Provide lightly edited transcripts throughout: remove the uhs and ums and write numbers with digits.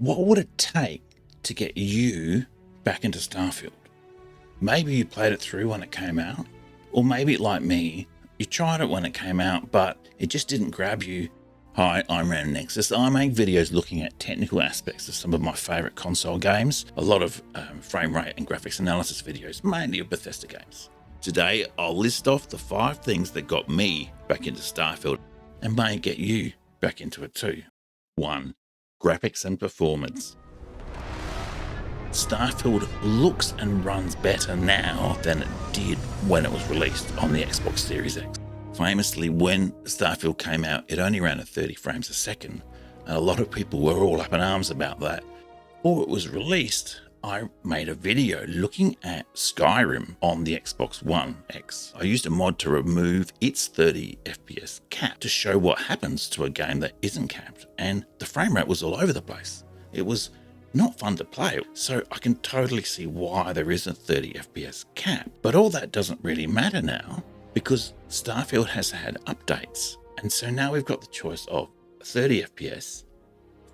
What would it take to get you back into Starfield? Maybe you played it through when it came out, or maybe like me, you tried it when it came out, but it just didn't grab you. Hi, I'm Random Nexus. I make videos looking at technical aspects of some of my favorite console games, a lot of frame rate and graphics analysis videos, mainly of Bethesda games. Today, I'll list off the 5 things that got me back into Starfield and may get you back into it too. 1. Graphics and performance. Starfield looks and runs better now than it did when it was released on the Xbox Series X. Famously, when Starfield came out, it only ran at 30 frames a second, and a lot of people were all up in arms about that. Before it was released, I made a video looking at Skyrim on the Xbox One X. I used a mod to remove its 30 FPS cap to show what happens to a game that isn't capped, and the frame rate was all over the place. It was not fun to play, so I can totally see why there is a 30 FPS cap. But all that doesn't really matter now, because Starfield has had updates, and so now we've got the choice of 30 FPS,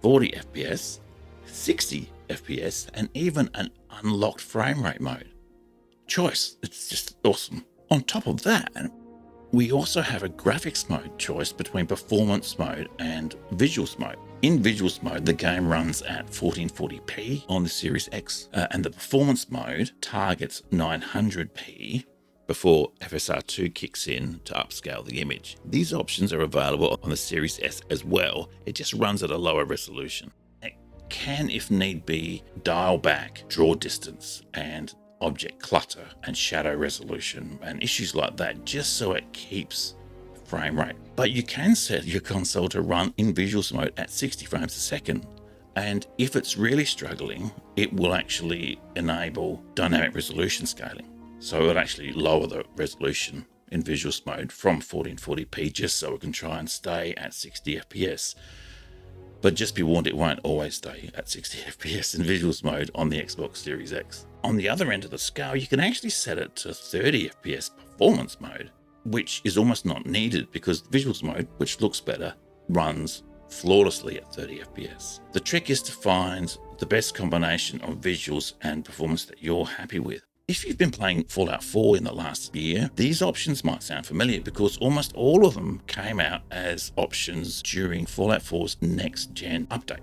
40 FPS, 60 FPS, and even an unlocked frame rate mode. Choice, it's just awesome. On top of that, we also have a graphics mode choice between performance mode and visuals mode. In visuals mode, the game runs at 1440p on the Series X, and the performance mode targets 900p before FSR2 kicks in to upscale the image. These options are available on the Series S as well. It just runs at a lower resolution. It can, if need be, dial back draw distance and object clutter and shadow resolution and issues like that, just so it keeps frame rate. But you can set your console to run in visuals mode at 60 frames a second, and if it's really struggling, it will actually enable dynamic resolution scaling. So it'll actually lower the resolution in visuals mode from 1440p just so it can try and stay at 60 FPS. But just be warned, it won't always stay at 60 FPS in visuals mode on the Xbox Series X. On the other end of the scale, you can actually set it to 30 FPS performance mode, which is almost not needed because visuals mode, which looks better, runs flawlessly at 30 FPS. The trick is to find the best combination of visuals and performance that you're happy with. If you've been playing Fallout 4 in the last year, these options might sound familiar because almost all of them came out as options during Fallout 4's next gen update.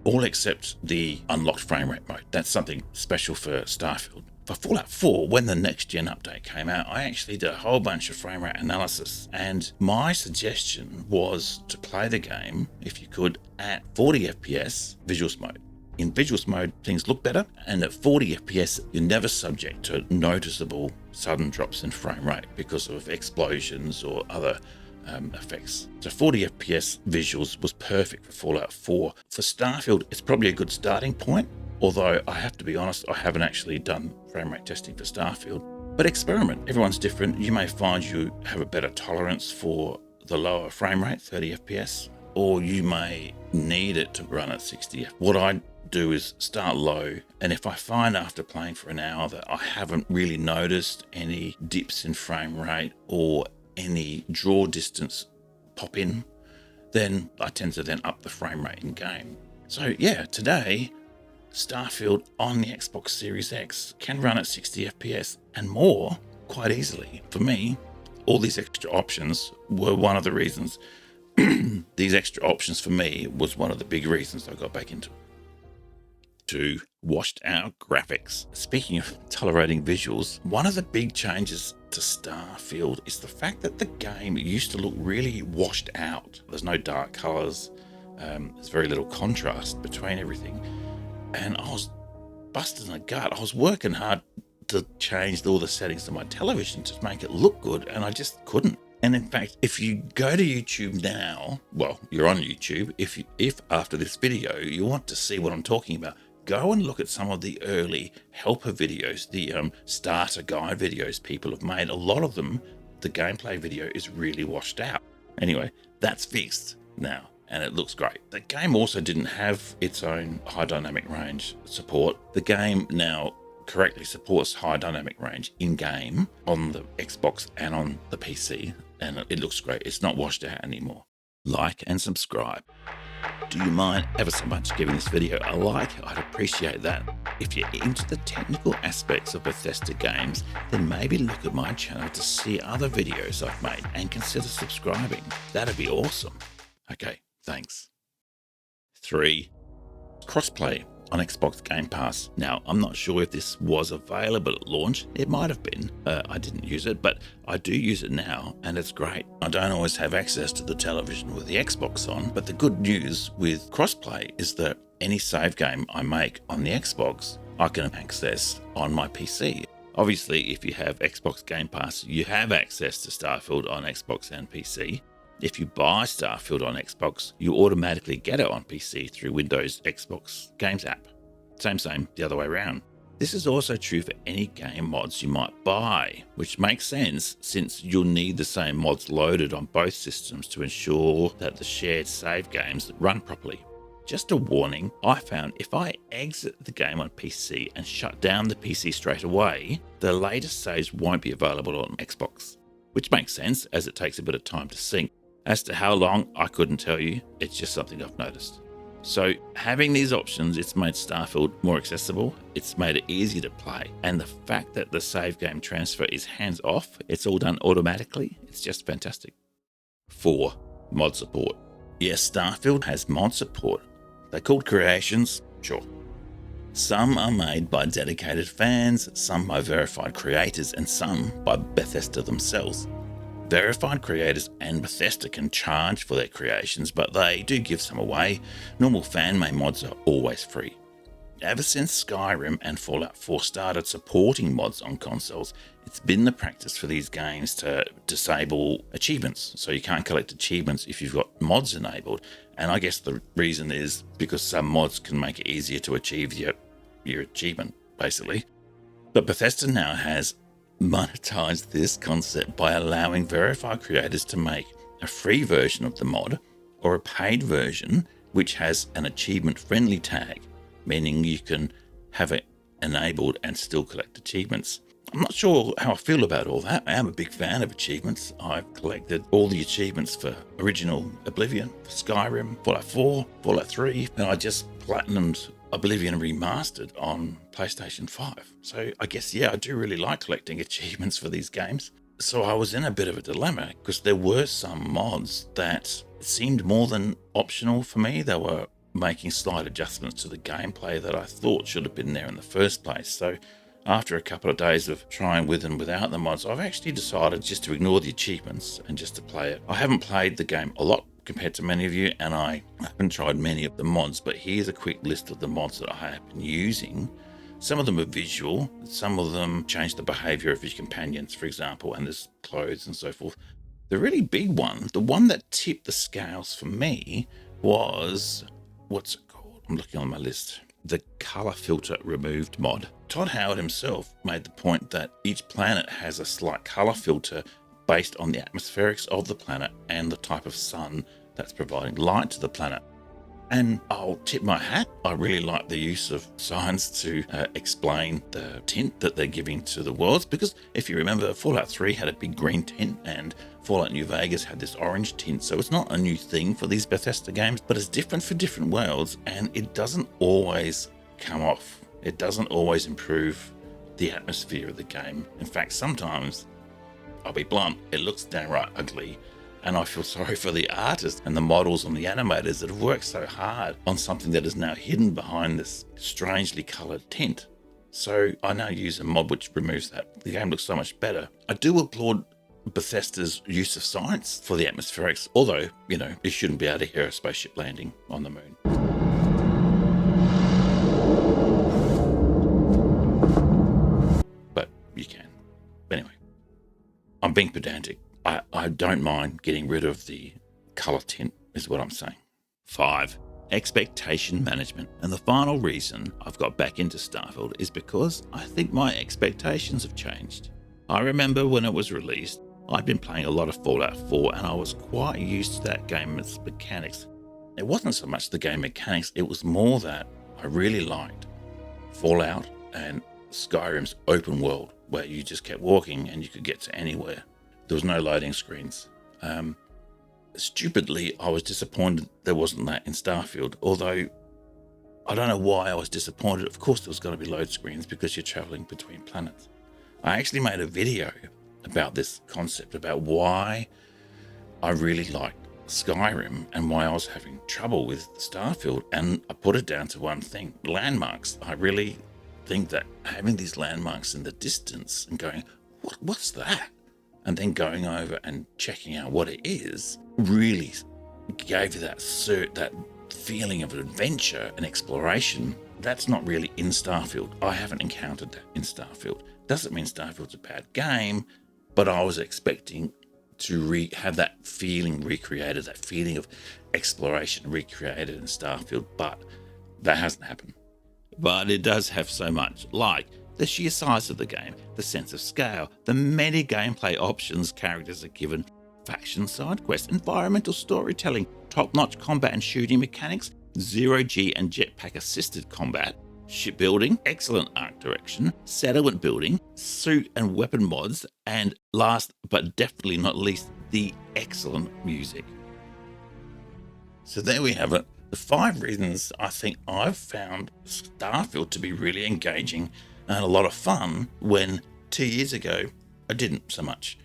All except the unlocked frame rate mode. That's something special for Starfield. For Fallout 4, when the next gen update came out, I actually did a whole bunch of frame rate analysis, and my suggestion was to play the game, if you could, at 40 FPS visuals mode. In visuals mode, things look better, and at 40 FPS, you're never subject to noticeable sudden drops in frame rate because of explosions or other effects. So 40 FPS visuals was perfect for Fallout 4. For Starfield, it's probably a good starting point, although I have to be honest, I haven't actually done frame rate testing for Starfield. But experiment, everyone's different. You may find you have a better tolerance for the lower frame rate, 30 FPS, or you may need it to run at 60 FPS. What I do is start low, and if I find after playing for an hour that I haven't really noticed any dips in frame rate or any draw distance pop in, then I tend to then up the frame rate in game. So yeah, today Starfield on the Xbox Series X can run at 60 FPS and more quite easily. For me, all these extra options were one of the reasons. These extra options for me was one of the big reasons I got back into it. 2. Washed out graphics. Speaking of tolerating visuals, one of the big changes to Starfield is the fact that the game used to look really washed out. There's no dark colors, there's very little contrast between everything, and I was busting a gut. I was working hard to change all the settings to my television to make it look good, and I just couldn't. And in fact, if you go to YouTube now, well, you're on YouTube, if after this video you want to see what I'm talking about, go and look at some of the early helper videos, the starter guide videos people have made. A lot of them, the gameplay video is really washed out. Anyway, that's fixed now, and it looks great. The game also didn't have its own high dynamic range support. The game now correctly supports high dynamic range in-game on the Xbox and on the PC, and it looks great. It's not washed out anymore. Like and subscribe. Do you mind ever so much giving this video a like? I'd appreciate that. If you're into the technical aspects of Bethesda games, then maybe look at my channel to see other videos I've made and consider subscribing. That'd be awesome. Okay, thanks. 3. Crossplay on Xbox Game Pass. Now, I'm not sure if this was available at launch. It might have been. I didn't use it, but I do use it now, and it's great. I don't always have access to the television with the Xbox on, but the good news with crossplay is that any save game I make on the Xbox, I can access on my PC. Obviously, if you have Xbox Game Pass, you have access to Starfield on Xbox and PC. If you buy Starfield on Xbox, you automatically get it on PC through Windows Xbox Games app. Same, the other way around. This is also true for any game mods you might buy, which makes sense since you'll need the same mods loaded on both systems to ensure that the shared save games run properly. Just a warning, I found if I exit the game on PC and shut down the PC straight away, the latest saves won't be available on Xbox, which makes sense as it takes a bit of time to sync. As to how long, I couldn't tell you. It's just something I've noticed. So having these options, it's made Starfield more accessible. It's made it easier to play. And the fact that the save game transfer is hands off, it's all done automatically. It's just fantastic. 4. Mod support. Yes, Starfield has mod support. They're called creations, sure. Some are made by dedicated fans, some by verified creators, and some by Bethesda themselves. Verified creators and Bethesda can charge for their creations, but they do give some away. Normal fan-made mods are always free. Ever since Skyrim and Fallout 4 started supporting mods on consoles, it's been the practice for these games to disable achievements. So you can't collect achievements if you've got mods enabled. And I guess the reason is because some mods can make it easier to achieve your achievement, basically. But Bethesda now has monetized this concept by allowing verified creators to make a free version of the mod or a paid version which has an achievement friendly tag, meaning you can have it enabled and still collect achievements. I'm not sure how I feel about all that. I am a big fan of achievements. I've collected all the achievements for original Oblivion, for Skyrim, Fallout 4, Fallout 3, and I just platinumed Oblivion Remastered on PlayStation 5. So I guess, yeah, I do really like collecting achievements for these games. So I was in a bit of a dilemma because there were some mods that seemed more than optional for me. They were making slight adjustments to the gameplay that I thought should have been there in the first place. So after a couple of days of trying with and without the mods, I've actually decided just to ignore the achievements and just to play it. I haven't played the game a lot compared to many of you, and I haven't tried many of the mods, but here's a quick list of the mods that I have been using. Some of them are visual, some of them change the behavior of your companions, for example, and there's clothes and so forth. The really big one, the one that tipped the scales for me was, what's it called? I'm looking on my list. The color filter removed mod. Todd Howard himself made the point that each planet has a slight color filter based on the atmospherics of the planet and the type of sun that's providing light to the planet. And I'll tip my hat. I really like the use of science to explain the tint that they're giving to the worlds, because if you remember, Fallout 3 had a big green tint and Fallout New Vegas had this orange tint. So it's not a new thing for these Bethesda games, but it's different for different worlds, and it doesn't always come off. It doesn't always improve the atmosphere of the game. In fact, sometimes, I'll be blunt, it looks downright ugly. And I feel sorry for the artists and the models and the animators that have worked so hard on something that is now hidden behind this strangely coloured tint. So I now use a mod which removes that. The game looks so much better. I do applaud Bethesda's use of science for the atmospherics, although, you know, you shouldn't be able to hear a spaceship landing on the moon. But you can. Anyway, I'm being pedantic. I don't mind getting rid of the color tint, is what I'm saying. 5. Expectation management. And the final reason I've got back into Starfield is because I think my expectations have changed. I remember when it was released, I'd been playing a lot of Fallout 4 and I was quite used to that game's mechanics. It wasn't so much the game mechanics, it was more that I really liked Fallout and Skyrim's open world, where you just kept walking and you could get to anywhere. There was no loading screens. stupidly, I was disappointed there wasn't that in Starfield, although I don't know why I was disappointed. Of course, there was going to be load screens because you're traveling between planets. I actually made a video about this concept, about why I really liked Skyrim and why I was having trouble with Starfield, and I put it down to one thing: landmarks. I really think that having these landmarks in the distance and going, what's that? And then going over and checking out what it is really gave you that feeling of adventure and exploration. That's not really in Starfield. I haven't encountered that in Starfield. Doesn't mean Starfield's a bad game, but I was expecting to have that feeling recreated, that feeling of exploration recreated in Starfield, but that hasn't happened. But it does have so much, like the sheer size of the game, the sense of scale, the many gameplay options characters are given, faction side quests, environmental storytelling, top-notch combat and shooting mechanics, zero-G and jetpack assisted combat, shipbuilding, excellent art direction, settlement building, suit and weapon mods, and last but definitely not least, the excellent music. So there we have it. The 5 reasons I think I've found Starfield to be really engaging and a lot of fun when 2 years ago I didn't so much.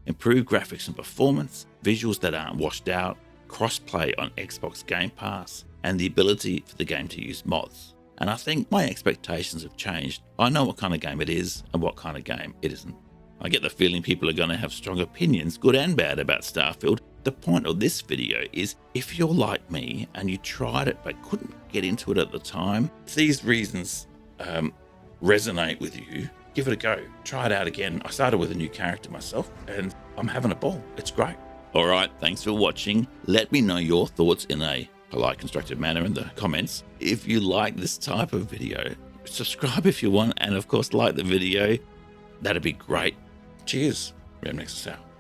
Improved graphics and performance, visuals that aren't washed out, cross-play on Xbox Game Pass, and the ability for the game to use mods. And I think my expectations have changed. I know what kind of game it is and what kind of game it isn't. I get the feeling people are going to have strong opinions, good and bad, about Starfield. The point of this video is, if you're like me and you tried it but couldn't get into it at the time, if these reasons resonate with you, give it a go. Try it out again. I started with a new character myself and I'm having a ball. It's great. All right, thanks for watching. Let me know your thoughts in a polite, constructive manner in the comments. If you like this type of video, subscribe if you want, and of course like the video. That'd be great. Cheers. Rem Nexus out.